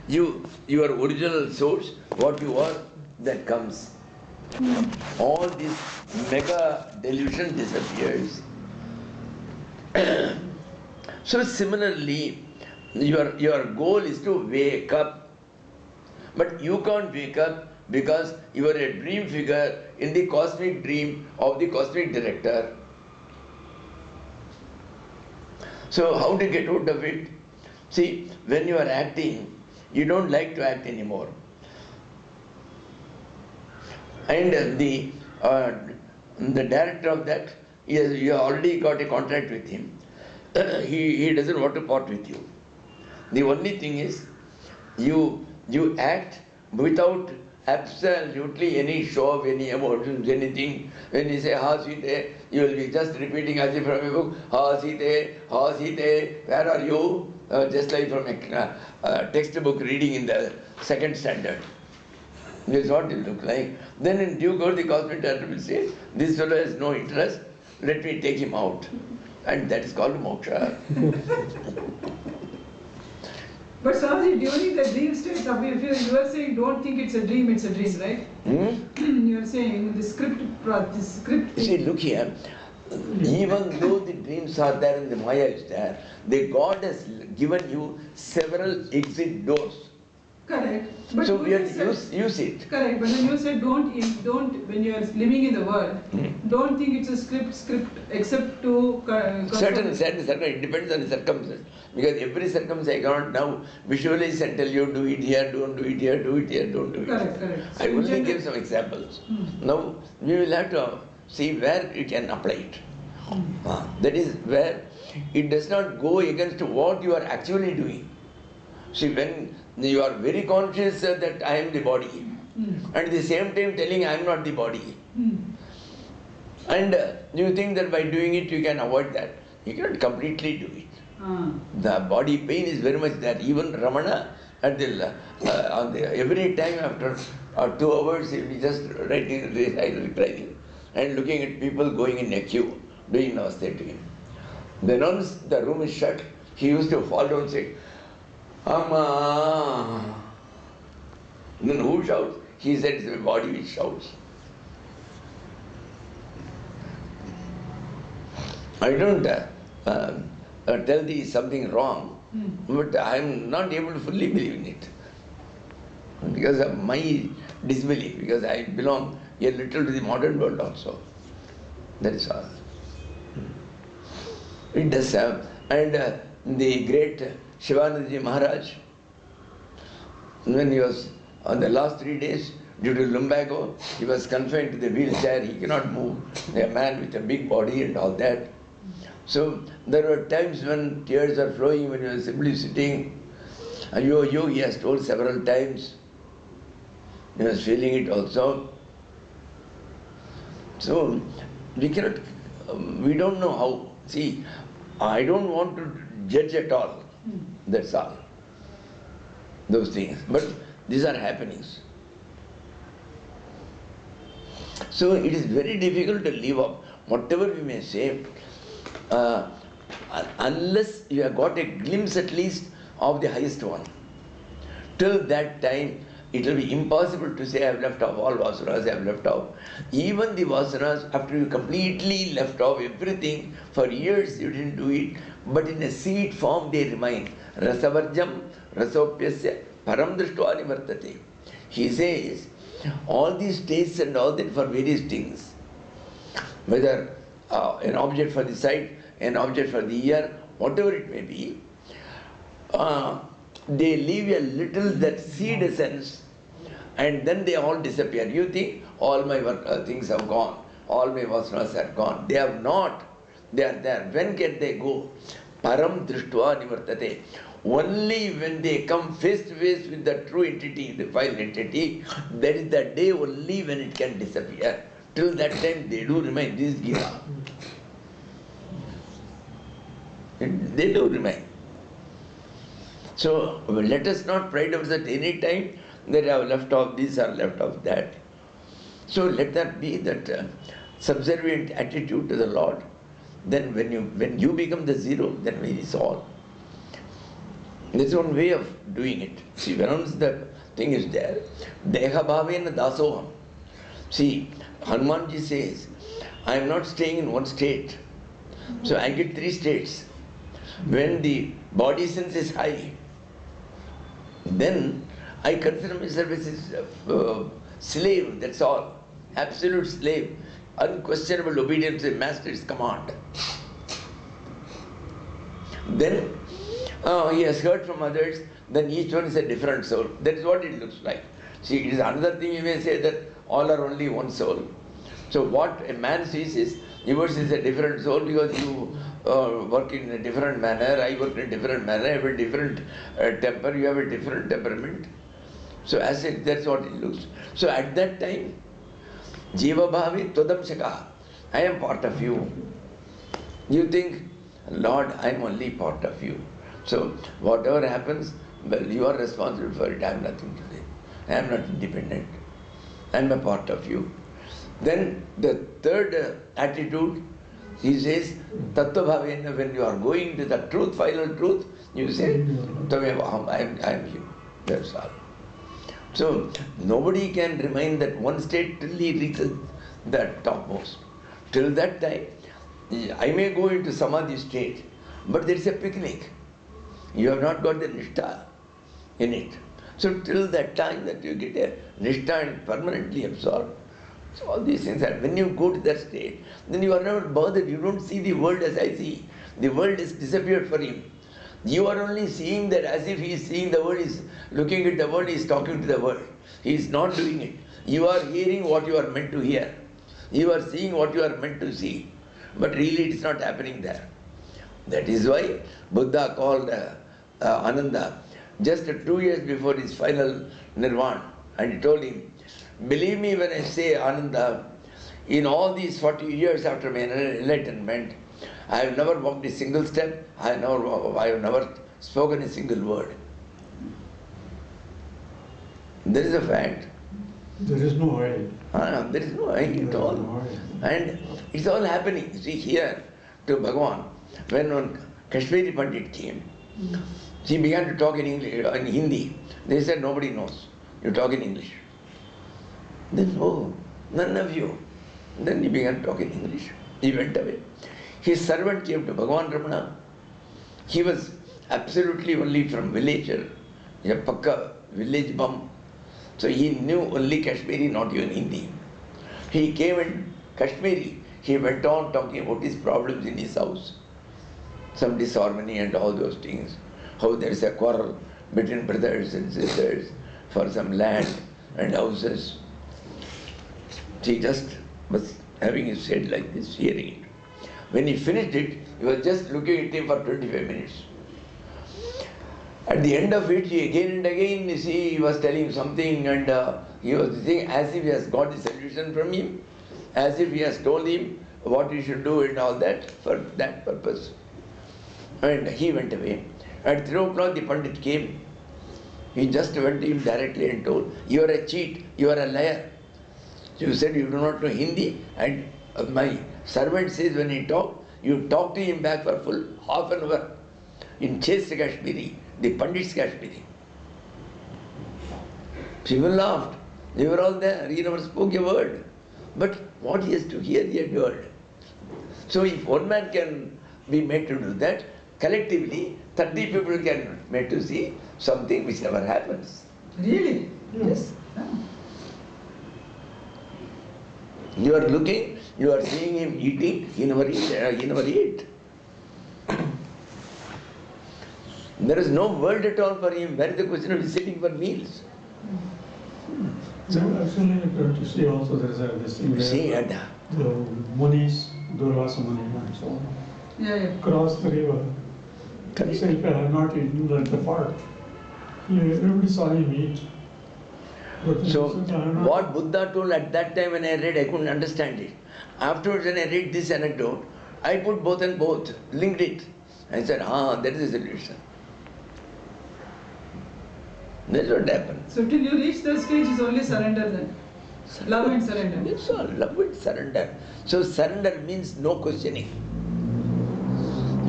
your original source, what you are, that comes. All this mega delusion disappears. So similarly, your goal is to wake up, but you can't wake up because you are a dream figure in the cosmic dream of the cosmic director. So how to get out of it? See, when you are acting, you don't like to act anymore. And the director of that, you already got a contract with him. He doesn't want to part with you. The only thing is, you act without absolutely any show of any emotions, anything. When you say ha site, you will be just repeating as if from a book, ha site, where are you? Just like from a textbook reading in the second standard. This is what it looks like. Then in due course the cosmic director will say, this fellow has no interest, let me take him out. And that is called moksha. But Swamiji, during the dream states of if you are saying don't think it's a dream, right? You are saying the script. See, look here. Even though the dreams are there and the Maya is there, the God has given you several exit doors. Correct. But so we have to use it. Correct. But when you said don't when you are living in the world, don't think it's a script except to certain it depends on the circumstance. Because every circumstance I cannot now visualize and tell you do it here, don't do it here, do it here, don't do it. Correct. So I will only give some examples. Now we will have to see where you can apply it. That is where it does not go against what you are actually doing. See, when you are very conscious that I am the body, and at the same time telling I am not the body, and you think that by doing it you can avoid that, you cannot completely do it. The body pain is very much there. Even Ramana, at every time after 2 hours, he will be just writing and looking at people going in a queue, doing namaste to him. Then once the room is shut, he used to fall down and say, Amma. Then who shouts? He said it's the body which shouts. I don't tell thee something wrong, but I am not able to fully believe in it. Because of my disbelief, because I belong a little to the modern world also. That is all. It does have. And the great Shivanandaji Maharaj, when he was on the last 3 days, due to lumbago, he was confined to the wheelchair, he cannot move, a man with a big body and all that. So there were times when tears are flowing when he was simply sitting. And he has told several times, he was feeling it also. So we cannot, we don't know how. See, I don't want to judge at all. That's all. Those things. But these are happenings. So it is very difficult to live up. Whatever we may say, unless you have got a glimpse at least of the highest one. Till that time, it will be impossible to say I have left off all vasanas, I have left off. Even the vasanas, after you completely left off everything, for years you didn't do it, but in a seed form they remain. Rasavarjam, rasopyasya, param drishtva nivartate. He says, all these tastes and all that for various things, whether an object for the sight, an object for the ear, whatever it may be, they leave a little that seed essence and then they all disappear. You think all my things have gone, all my vasanas are gone. They have not. They are there. When can they go? Param drishtva nivartate. Only when they come face to face with the true entity, the final entity, that is the day only when it can disappear. Till that time they do remain. This is Gita. They do remain. So let us not pride ourselves at any time that I have left off this or left off that. So let that be that subservient attitude to the Lord. Then when you become the zero, then it is all. There's one way of doing it. See, once the thing is there, Deha Bhavena Dasoham. See, Hanumanji says, I am not staying in one state. So I get 3 states. When the body sense is high, then I consider myself as a slave, that's all. Absolute slave. Unquestionable obedience to the master's command. Then he has heard from others, then each one is a different soul. That is what it looks like. See, it is another thing you may say that all are only one soul. So what a man sees is, yours is a different soul because you work in a different manner, I work in a different manner, I have a different temper, you have a different temperament. So as it, that's what it looks. So at that time, Jiva Bhavi Todam Shaka, I am part of you. You think, Lord, I am only part of you. So whatever happens, well, you are responsible for it. I have nothing to say. I am not independent. I am a part of you. Then the third attitude, he says, Tattva Bhavena, when you are going to the truth, final truth, you say, I am you. That's all. So nobody can remain that one state till he reaches the topmost. Till that time, I may go into Samadhi state, but there is a picnic. You have not got the Nishtha in it. So till that time that you get a Nishtha and permanently absorbed. So all these things are, when you go to that state, then you are never bothered. You don't see the world as I see. The world is disappeared for him. You are only seeing that as if he is seeing the world, he is looking at the world, he is talking to the world. He is not doing it. You are hearing what you are meant to hear. You are seeing what you are meant to see. But really it is not happening there. That is why Buddha called Ananda just 2 years before his final nirvana, and he told him, believe me when I say, Ananda, in all these 40 years after my enlightenment, I have never walked a single step, I have never spoken a single word. There is a fact. There is no way. There is no way at all. And it's all happening. You see here to Bhagavan, when one Kashmiri Pandit came, he began to talk in English, in Hindi. They said, nobody knows. You talk in English. Then, oh, none of you. Then he began to talk in English. He went away. His servant came to Bhagavan Ramana. He was absolutely only from village, a pakka village bum. So he knew only Kashmiri, not even Hindi. He came in Kashmiri. He went on talking about his problems in his house. Some disharmony and all those things. How there is a quarrel between brothers and sisters for some land and houses. He just was having his head like this, hearing it. When he finished it, he was just looking at him for 25 minutes. At the end of it, he again and again, you see, he was telling something, and he was saying as if he has got the solution from him, as if he has told him what he should do and all that for that purpose. And he went away. At 3 o'clock, the Pandit came. He just went to him directly and told, you are a cheat, you are a liar. So you said you do not know Hindi, and my servant says when he talked, you talk to him back for full half an hour in chaste Kashmiri, the Pandit's Kashmiri. People laughed. They were all there. He never spoke a word. But what he has to hear, he had heard. So if one man can be made to do that, collectively 30 people can be made to see something which never happens. Really? Yes. You are looking, you are seeing him eating, he never ate. There is no world at all for him. Where is the question of sitting for meals? So actually, to see also there is this thing where the munis, Durvasa Muni and so on, cross the river. He said, if I had not eaten, let the part. Everybody saw him eat. So, what Buddha told at that time when I read, I couldn't understand it. Afterwards, when I read this anecdote, I put both and both, linked it. I said, that is the solution. That's what happened. So till you reach that stage is only surrender then? Love and surrender. It's all love and surrender. So surrender means no questioning.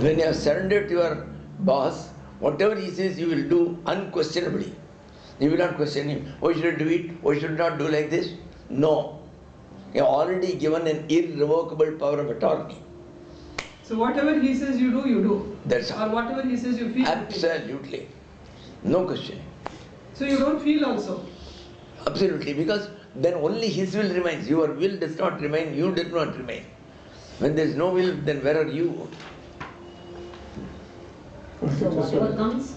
When you have surrendered to your boss, Whatever he says, you will do unquestionably. You will not question him. Why should I do it? Why should I not do like this? No. You have already given an irrevocable power of attorney. So whatever he says you do, you do. That's all. Or whatever he says you feel. Absolutely. No question. So you don't feel also. Absolutely, because then only his will remains. Your will does not remain, you do not remain. When there is no will, then where are you? So whatever comes,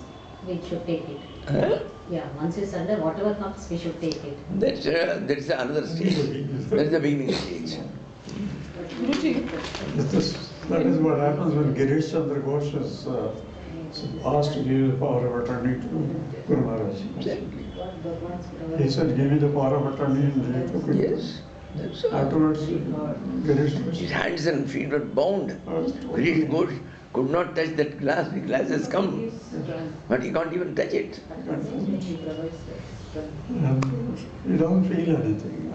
we should take it. Huh? Yeah, once we surrender, whatever comes, we should take it. That's another stage. That's the beginning stage. Guruji. That is what happens when Girish Chandra Ghosh is asked to give the power of attorney to Guru Maharaj. Exactly. He said, give me the power of attorney, and he took it. Yes. That's all. Afterwards, Girish His hands and feet were bound. Girish Ghosh could not touch that glass. The glass has come, but he can't even touch it. You don't feel anything.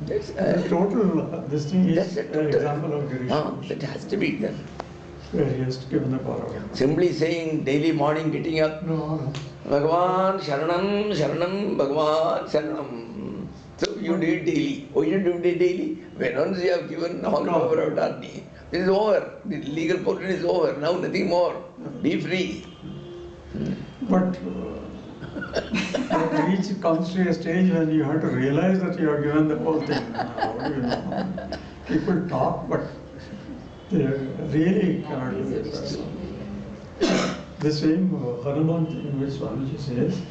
That's Total, this thing is that's a an total. example of Girish. That has to be done. Where he has given the power of attorney. Simply saying daily morning getting up, No. Bhagavan Sharanam, Sharanam, Bhagavan Sharanam. So you do it daily. Why you do it daily? When once you have given all power of attorney, it is over. The legal portion is over. Now nothing more. Be free. But each comes to a stage when you have to realize that you are given the whole thing. People talk, but they really cannot do it. The same Hanuman thing which Swamiji says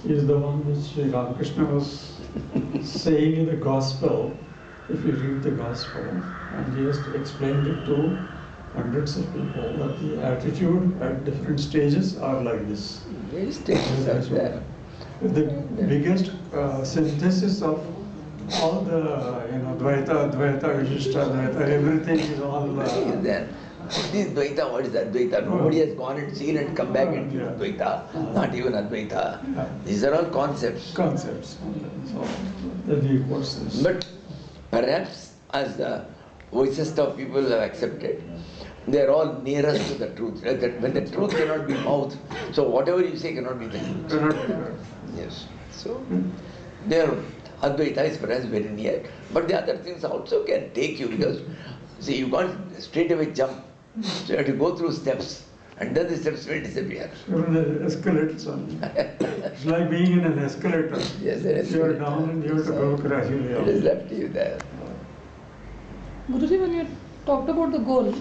is the one which Sri Ramakrishna was saying in the Gospel. If you read the Gospel, and he has explained it to hundreds of people, that the attitude at different stages are like this. These stages are there. The biggest synthesis of all the, Dvaita, Advaita, Vishishta, Advaita, everything is all. Is there. This Dvaita, what is Advaita? Nobody has gone and seen and come back and given Dvaita, not even Advaita. These are all concepts. Concepts. So, then he quotes this. But perhaps as the voices of people have accepted, they are all nearest to the truth. When the truth cannot be mouthed, so whatever you say cannot be the truth. Cannot be heard. Yes. So their Advaita is perhaps very near. But the other things also can take you because, see, you can't straight away jump. So you have to go through steps. And then the steps will disappear. You're in an escalator, son. It's like being in an escalator. Yes, an escalator. You're down and you have to go gradually It up. is left to you there. Guruji, when you talked about the goal,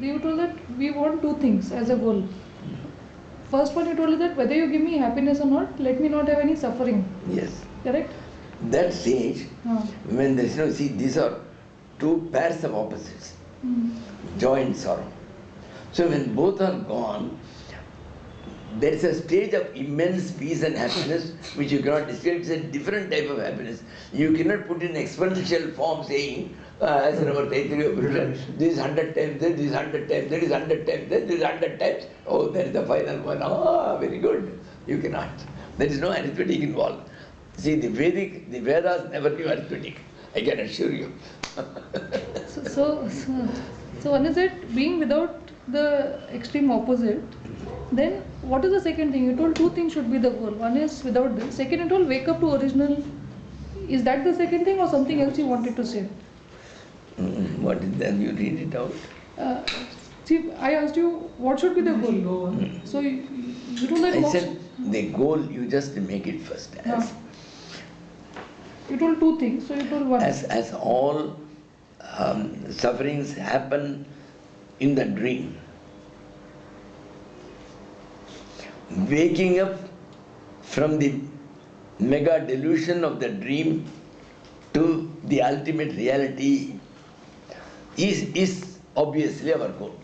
you told that we want two things as a goal. First one, you told that whether you give me happiness or not, let me not have any suffering. Yes. Correct? That stage, when there is no, see, these are two pairs of opposites, joy and sorrow. So when both are gone, there is a stage of immense peace and happiness which you cannot describe. It's a different type of happiness. You cannot put in exponential form saying, as in our Taittiriya Upanishad, this is 100 times this is 100 times that is 100 times this is 100 times. Oh, that is the final one. Ah, very good. You cannot. There is no arithmetic involved. See, the Vedas never give arithmetic. I can assure you. So one is it being without the extreme opposite. Then what is the second thing? You told two things should be the goal. One is without this. Second, you told wake up to original. Is that the second thing or something else you wanted to say? What is that? You read it out. See, I asked you what should be the goal. So you told that I said the goal, you just make it first. You told two things, so you told one. As all sufferings happen in the dream, waking up from the mega delusion of the dream to the ultimate reality is obviously our goal.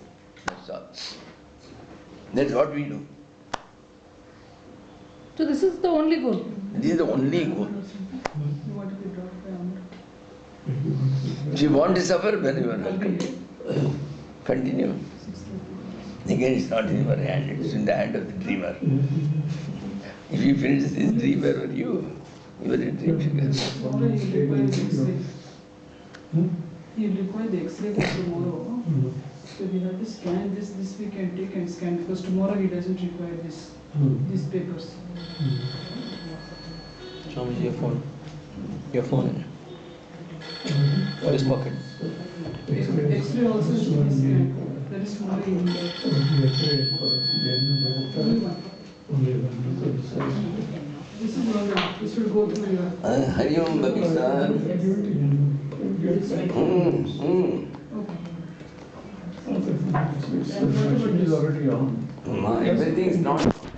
That's all. That's what we do. So this is the only goal. This is the only goal. If you want to suffer, then you are welcome. Continue. Again, it's not in your hand, it's in the hand of the dreamer. If you finish this dream, where were you? You were a dream figure. He'll require the X-ray for tomorrow. So we have to scan this we can take and scan because tomorrow he doesn't require these papers. Swamiji, your phone. Your phone. Or his pocket. X-ray also should be scanned. That is tomorrow evening. This is all. This will go through your. Hari Om Babi Sir. Everything is already on. Everything is not.